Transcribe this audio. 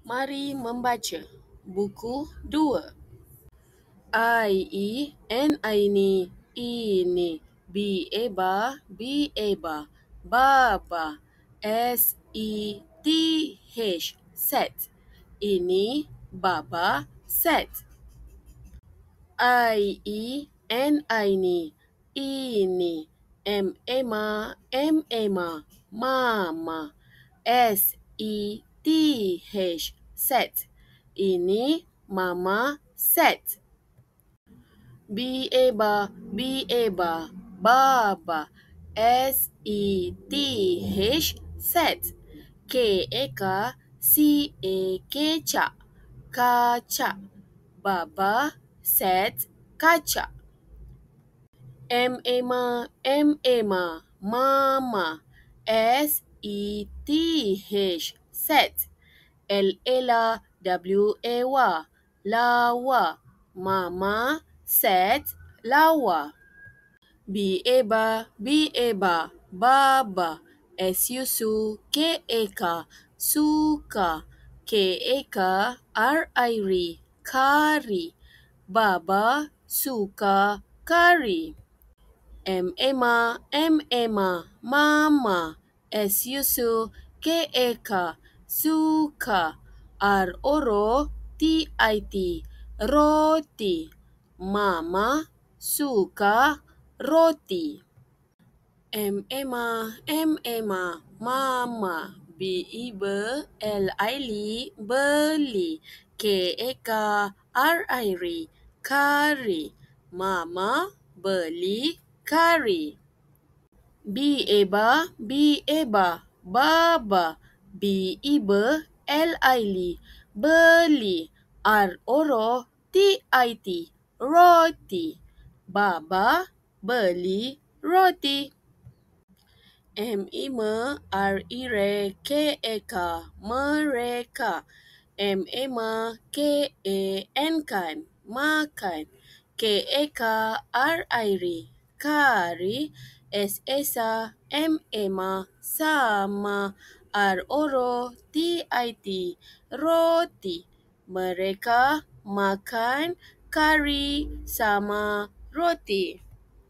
Mari membaca buku 2. Ini, Eba, baba, set, ini, baba, set. Ini, mama, set, ini, mama, set. Eba, baba, set. Keca, kaca, baba, set, kaca. Mama, set. Lawa, mama, set, lawa. Baba, suka, kari, baba, suka, kari. Mama, suka, roti, mama, suka, roti. Mama, beli, kari, mama, beli kari. Baba, beli, roti, baba, beli roti. Mereka, makan, kari, sama, roti. Mereka makan kari sama roti.